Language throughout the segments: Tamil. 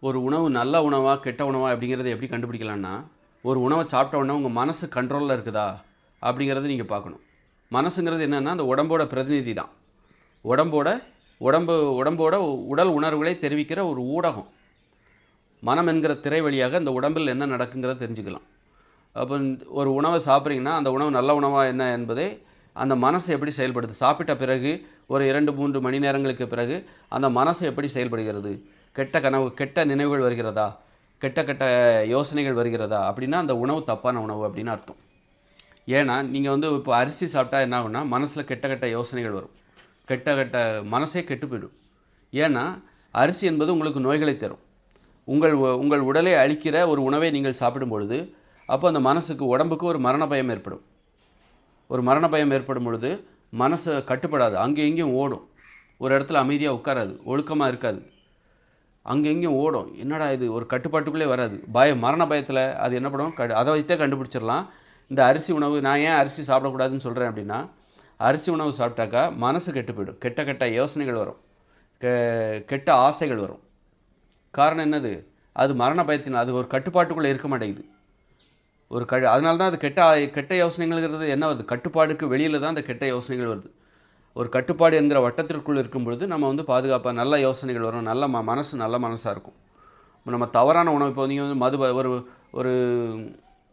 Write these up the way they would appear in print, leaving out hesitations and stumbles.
ஒரு உணவு நல்ல உணவா கெட்ட உணவா அப்படிங்கிறத எப்படி கண்டுபிடிக்கலான்னா, ஒரு உணவை சாப்பிட்ட உடனே உங்கள் மனசு கண்ட்ரோலில் இருக்குதா அப்படிங்கிறத நீங்கள் பார்க்கணும். மனசுங்கிறது என்னென்னா அந்த உடம்போட பிரதிநிதி தான். உடம்போட உடம்போட உடல் உணர்வுகளை தெரிவிக்கிற ஒரு ஊடகம். மனம் என்கிற திரை வழியாக அந்த உடம்பில் என்ன நடக்குங்கிறத தெரிஞ்சுக்கலாம். அப்போ ஒரு உணவை சாப்பிட்றீங்கன்னா அந்த உணவு நல்ல உணவா என்ன என்பதை அந்த மனசு எப்படி செயல்படுது, சாப்பிட்ட பிறகு ஒரு 2-3 மணி நேரங்களுக்கு பிறகு அந்த மனசு எப்படி செயல்படுகிறது, கெட்ட கனவு கெட்ட நினைவுகள் வருகிறதா, கெட்ட கெட்ட யோசனைகள் வருகிறதா அப்படின்னா அந்த உணவு தப்பான உணவு அப்படின்னு அர்த்தம். ஏன்னா நீங்கள் இப்போ அரிசி சாப்பிட்டா என்ன ஆகுன்னா மனசில் கெட்ட கெட்ட யோசனைகள் வரும், கெட்ட கெட்ட மனசே கெட்டு போயிடும். ஏன்னா அரிசி என்பது உங்களுக்கு நோய்களை தரும். உங்கள் உடலை அழிக்கிற ஒரு உணவை நீங்கள் சாப்பிடும் பொழுது அப்போ அந்த மனசுக்கு உடம்புக்கு ஒரு மரண பயம் ஏற்படும். ஒரு மரண பயம் ஏற்படும் பொழுது மனசு கட்டுப்படாது, அங்கே எங்கேயும் ஓடும். ஒரு இடத்துல அமைதியாக உட்காராது, ஒழுக்கமாக இருக்காது, அங்கே எங்கேயும் ஓடும். என்னடா இது, ஒரு கட்டுப்பாட்டுக்குள்ளே வராது. மரண பயத்தில் அது என்ன பண்ணும், அதை வைத்தே கண்டுபிடிச்சிடலாம். இந்த அரிசி உணவு நான் ஏன் அரிசி சாப்பிடக்கூடாதுன்னு சொல்கிறேன் அப்படின்னா, அரிசி உணவு சாப்பிட்டாக்கா மனசு கெட்டு போயிடும், கெட்ட கெட்ட யோசனைகள் வரும், கெட்ட ஆசைகள் வரும். காரணம் என்னது, அது மரண பயத்தின் அது ஒரு கட்டுப்பாட்டுக்குள்ளே இருக்க மாட்டேங்குது. அதனால தான் அது கெட்ட யோசனைகள்ங்கிறது என்ன வருது, கட்டுப்பாடுக்கு வெளியில் தான் அந்த கெட்ட யோசனைகள் வருது. ஒரு கட்டுப்பாடு என்கிற வட்டத்திற்குள் இருக்கும் பொழுது நம்ம பாதுகாப்பாக நல்ல யோசனைகள் வரும், நல்ல மனசு நல்ல மனசாக இருக்கும். நம்ம தவறான உணவு இப்போ நீங்கள் மது ஒரு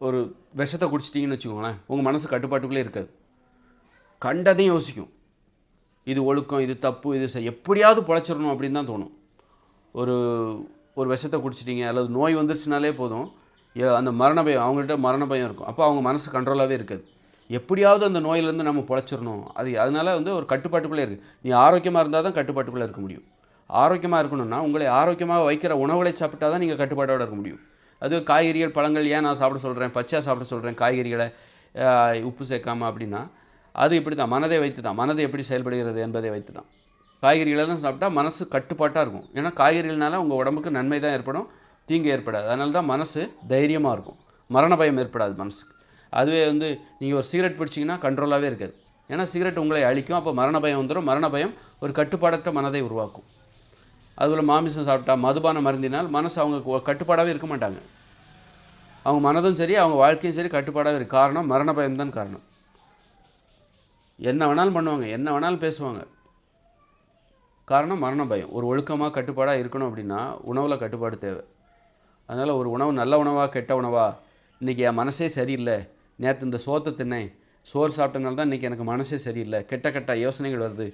ஒரு விஷத்தை குடிச்சிட்டிங்கன்னு வச்சுக்கோங்களேன், உங்கள் மனசு கட்டுப்பாட்டுக்குள்ளே இருக்காது, கண்டதையும் யோசிக்கும். இது ஒழுக்கம், இது தப்பு, இது எப்படியாவது பொழைச்சிடணும் அப்படின்னு தான் தோணும். ஒரு விஷத்தை குடிச்சிட்டிங்க அல்லது நோய் வந்துருச்சுனாலே போதும், அந்த மரண பயம், அவங்கள்ட்ட மரண பயம் இருக்கும். அப்போ அவங்க மனசு கண்ட்ரோலாகவே இருக்காது. எப்படியாவது அந்த நோயிலேருந்து நம்ம பொழைச்சிடணும், அதனால் ஒரு கட்டுப்பாட்டுக்குள்ளே இருக்குது. நீ ஆரோக்கியமாக இருந்தால் தான் கட்டுப்பாட்டுக்குள்ளே இருக்க முடியும். ஆரோக்கியமாக இருக்கணும்னா உங்களை ஆரோக்கியமாக வைக்கிற உணவுகளை சாப்பிட்டா தான் நீங்கள் கட்டுப்பாட்டோடு இருக்க முடியும். அது காய்கறிகள் பழங்கள் ஏன் நான் சாப்பிட சொல்கிறேன், பச்சையாக சாப்பிட சொல்கிறேன் காய்கறிகளை உப்பு சேர்க்காமல் அப்படின்னா, அது இப்படி தான், மனதை வைத்து தான், மனதை எப்படி செயல்படுகிறது என்பதை வைத்து தான். காய்கறிகளெல்லாம் சாப்பிட்டா மனசு கட்டுப்பாட்டாக இருக்கும். ஏன்னா காய்கறிகள்னால உங்கள் உடம்புக்கு நன்மை தான் ஏற்படும், தீங்கு ஏற்படாது. அதனால தான் மனசு தைரியமாக இருக்கும், மரண பயம் ஏற்படாது மனசுக்கு. அதுவே நீங்கள் ஒரு சிகரெட் பிடிச்சிங்கன்னா கண்ட்ரோலாகவே இருக்காது. ஏன்னா சிகரெட் உங்களை அழிக்கும், அப்போ மரண பயம் வந்துடும். மரண பயம் ஒரு கட்டுப்பாடற்ற மனதை உருவாக்கும். அதுபோல் மாமிசம் சாப்பிட்டா, மதுபானம் மருந்தினால் மனசு அவங்க கட்டுப்பாடாகவே இருக்க மாட்டாங்க. அவங்க மனதும் சரி அவங்க வாழ்க்கையும் சரி கட்டுப்பாடாகவே இருக்குது. காரணம் மரண பயம்தான் காரணம். என்ன வேணாலும் பண்ணுவாங்க, என்ன வேணாலும் பேசுவாங்க, காரணம் மரண பயம். ஒரு ஒழுக்கமாக கட்டுப்பாடாக இருக்கணும் அப்படின்னா உணவில் கட்டுப்பாடு தேவை. அதனால் ஒரு உணவு நல்ல உணவா கெட்ட உணவா, இன்றைக்கி என் மனசே சரியில்லை, நேற்று இந்த சோத்தை தின்னேன், சோறு சாப்பிட்டனால தான் இன்றைக்கி எனக்கு மனசே சரியில்லை, கெட்ட கெட்ட யோசனைகள் வருது,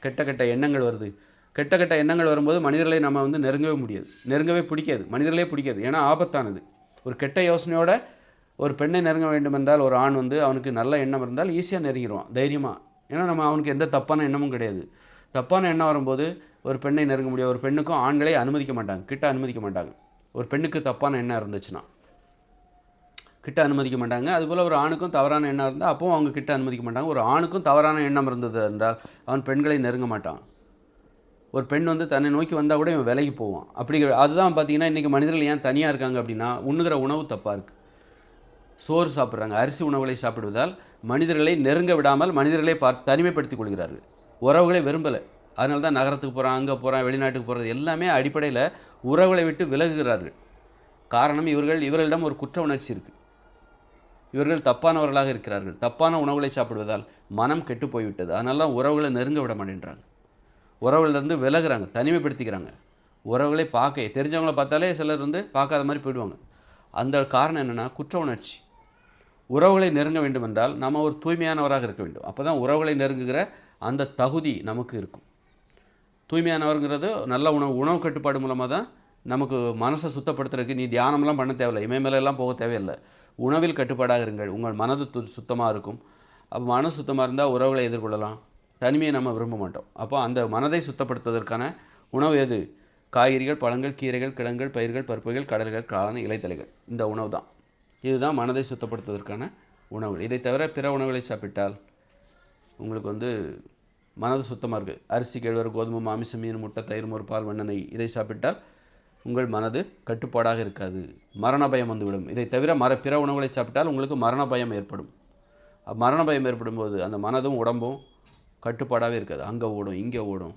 கெட்ட கெட்ட எண்ணங்கள் வருது. கெட்ட கெட்ட எண்ணங்கள் வரும்போது மனிதர்களை நம்ம நெருங்கவே முடியாது, நெருங்கவே பிடிக்காது, மனிதர்களே பிடிக்காது. ஏன்னா ஆபத்தானது. ஒரு கெட்ட யோசனையோட ஒரு பெண்ணை நெருங்க வேண்டும் என்றால் ஒரு ஆண் அவனுக்கு நல்ல எண்ணம் இருந்தால் ஈஸியாக நெருங்கிடுவான் தைரியமாக. ஏன்னா அவனுக்கு எந்த தப்பான எண்ணமும் கிடையாது. தப்பான எண்ணம் வரும்போது ஒரு பெண்ணை நெருங்க முடியாது. ஒரு பெண்ணுக்கும் ஆண்களை அனுமதிக்க மாட்டாங்க, கிட்ட அனுமதிக்க மாட்டாங்க. ஒரு பெண்ணுக்கு தப்பான எண்ணம் இருந்துச்சுன்னா கிட்ட அனுமதிக்க மாட்டாங்க. அதுபோல் ஒரு ஆணுக்கும் தவறான எண்ணம் இருந்தால் அப்போவும் அவங்க கிட்ட அனுமதிக்க மாட்டாங்க. ஒரு ஆணுக்கும் தவறான எண்ணம் இருந்தது என்றால் அவன் பெண்களை நெருங்க மாட்டான். ஒரு பெண் தன்னை நோக்கி வந்தால் கூட இவன் விலகி போவான். அதுதான் பார்த்தீங்கன்னா இன்றைக்கி மனிதர்கள் ஏன் தனியாக இருக்காங்க அப்படின்னா, உண்ணுகிற உணவு தப்பாக இருக்குது. சோறு சாப்பிட்றாங்க, அரிசி உணவுகளை சாப்பிடுவதால் மனிதர்களை நெருங்க விடாமல் மனிதர்களை தனிமைப்படுத்திக் கொள்கிறார்கள். உறவுகளை விரும்பலை. அதனால தான் நகரத்துக்கு போகிறான், அங்கே போகிறான், வெளிநாட்டுக்கு போகிறது எல்லாமே அடிப்படையில் உறவுகளை விட்டு விலகுகிறார்கள். காரணம் இவர்களிடம் ஒரு குற்ற உணர்ச்சி இருக்குது. இவர்கள் தப்பானவர்களாக இருக்கிறார்கள். தப்பான உணவுகளை சாப்பிடுவதால் மனம் கெட்டு போய்விட்டது. அதனால தான் உறவுகளை நெருங்க விட மாட்டேன்றாங்க, உறவுகளிலிருந்து விலகுறாங்க, தனிமைப்படுத்திக்கிறாங்க. உறவுகளை தெரிஞ்சவங்களை பார்த்தாலே சிலர் பார்க்காத மாதிரி போயிடுவாங்க. அந்த காரணம் என்னென்னா குற்ற உணர்ச்சி. உறவுகளை நெருங்க வேண்டும் என்றால் நம்ம ஒரு தூய்மையானவராக இருக்க வேண்டும். அப்போ தான் உறவுகளை நெருங்குகிற அந்த தகுதி நமக்கு இருக்கும். தூய்மையானவருங்கிறது நல்ல உணவு கட்டுப்பாடு மூலமாக தான் நமக்கு மனசை சுத்தப்படுத்துறதுக்கு. நீ தியானம்லாம் பண்ண தேவையில்லை, இமயமலையெல்லாம் போக தேவையில்லை. உணவில் கட்டுப்பாடாக இருங்கள், உங்கள் மனது சுத்தமாக இருக்கும். அப்போ மனது சுத்தமாக இருந்தால் உறவுகளை எதிர்கொள்ளலாம், தனிமையை நம்ம விரும்ப மாட்டோம். அப்போ அந்த மனதை சுத்தப்படுத்துவதற்கான உணவு எது? காய்கறிகள், பழங்கள், கீரைகள், கிழங்குகள், பயிர்கள், பருப்புகள், கடல்கள், காளான், இலைத்தலைகள். இந்த உணவு தான், இதுதான் மனதை சுத்தப்படுத்துவதற்கான உணவு. இதை தவிர பிற உணவுகளை சாப்பிட்டால் உங்களுக்கு மனது சுத்தமாக இருக்குது. அரிசி, கேழ்வரகு, கோதுமை, மாமிசம், மீன், முட்டை, தயிர், மோர், பால், வெண்ணெய் இதை சாப்பிட்டால் உங்கள் மனது கட்டுப்பாடாக இருக்காது, மரண பயம் வந்துவிடும். இதை தவிர பிற உணவுகளை சாப்பிட்டால் உங்களுக்கு மரண பயம் ஏற்படும். மரண பயம் ஏற்படும் போது அந்த மனதும் உடம்பும் கட்டுப்பாடாகவே இருக்காது, அங்கே ஓடும், இங்கே ஓடும்.